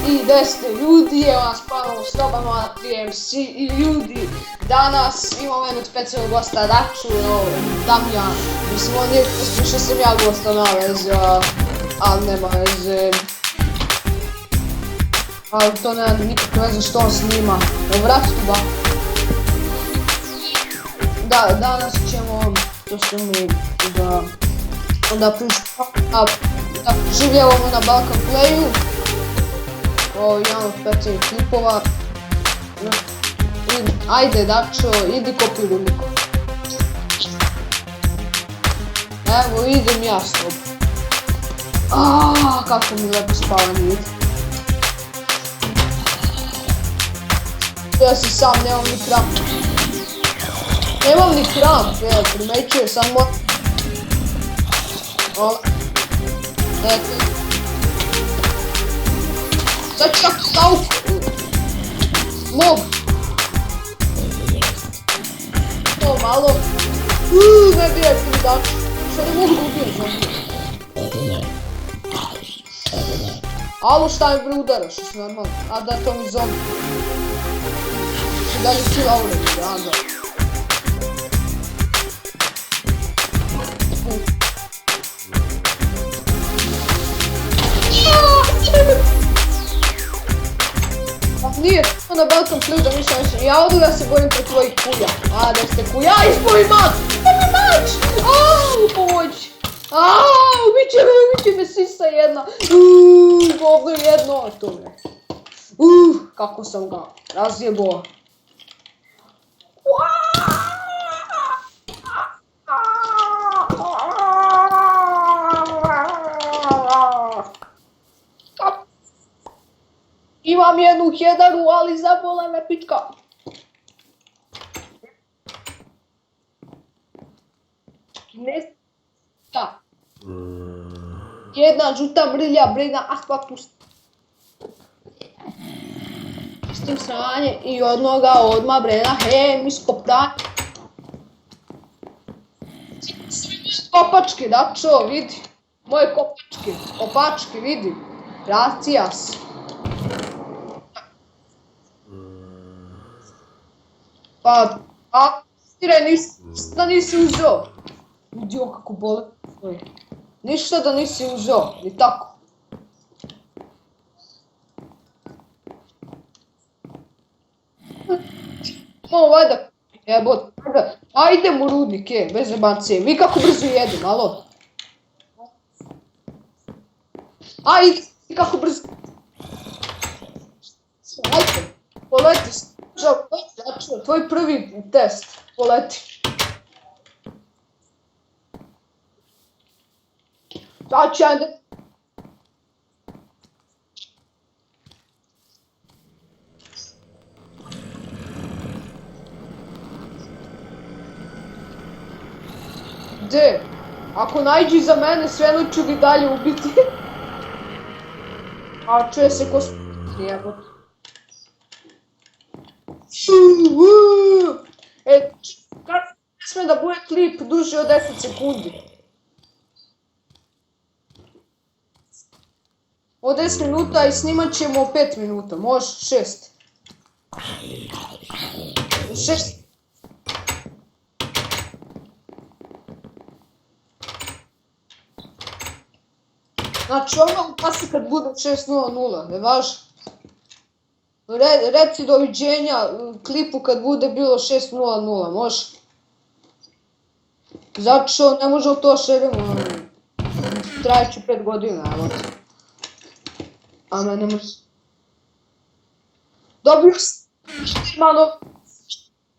I 10 ljudi, evo nas ponovno s tobama, TMC i ljudi. Danas imamo jednog specijalnog gosta, Daču, Damjan. Mislim, on je što sam ja gosta na veze, ali nema veze. Ali to nema nikakve veze što on snima. Vrati tu ba. Da, danas ćemo, to što mi da življavamo na Balkan Playu. Ovo je jedan od specijalnih klipova. Ajde Dačo, idi kopi Rumiko. Evo idem ja s tobom. Kako mi lepo spavanje vidi. Ja si sam, nemam ni kramp. Nemam ni kramp, evo primećuje samo. Eto. Sad čak stavku. Mob. To malo. Ne bijek mi Daču. Što ne mogu da ubijem zombi. Alo, šta me bre udaraš, jesi normalno? A da, to mi zombi. I dalje kill aure, da. Nije to na Balkan Playu da ništa više. Ja odu da se borim protiv tvojih kulja. A, da ste kulja. Ispovi mač! Ispovi mač! Pomoć! Ubiće me sisa jedna. Ovdje jedno. To me. Kako sam ga razjebao. Imam jednu hedaru, ali zabola me pička. Ne šta. Jedna žuta mrlja, brina, asfalt pust. S tim sranje i odmah brena, hemijsko pranje. Kopačke, Dačo, vidi. Moje kopačke, vidi. Racijas. Pa, ništa nisi uzeo. Vidio kako bole. Ništa da nisi uzeo, ni tako. Vajda, jebot, ajde u rudnik, bez jebancije. Vi kako brzo jedem, alo? Ajde, kako brzo. Ajde, poleti. Dačo, tvoj prvi test, poleti. Dačo, ajde. Gde? Ako najđi za mene, svejedno ću ga dalje ubiti. A čuje se ko jebot. Kako ne sme da bude klip duži od 10 sekundi? Od 10 minuta i snimat ćemo 5 minuta, može 6. 6. Znači ono pasi kad bude 6:00, ne važi? Reci doviđenja klipu kad bude bilo 6:00, može? Zato što ne možemo to šerimo, trajeću 5 godina, evo te. A me ne može. Dobio sam malo.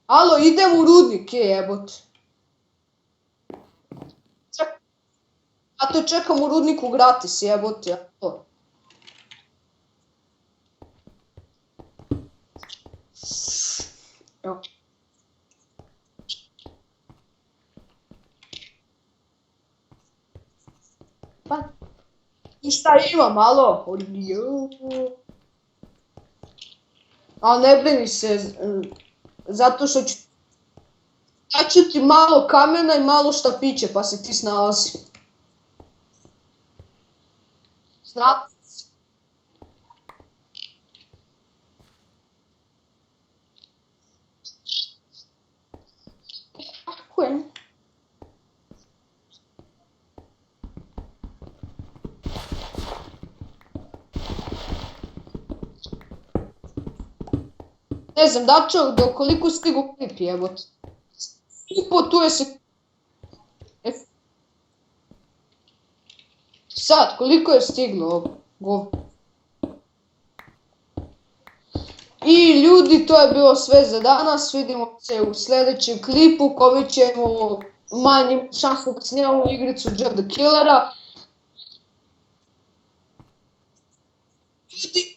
Alo, idem u rudnik, jebote. A to čekam u rudniku gratis, jebote, to. Evo. Pa, i šta imam, alo? A ne brini se, zato što ću... Daću ti malo kamena i malo štapiće, pa se ti snalazi. Snalazi. Ne znam, Dačo, do koliko stigu klip jebote? Tu je se... Sad, koliko je stiglo? I ljudi, to je bilo sve za danas, vidimo se u sljedećem klipu kome ćemo manjim šansom da snimamo igricu Jeff the Killera. Ljudi,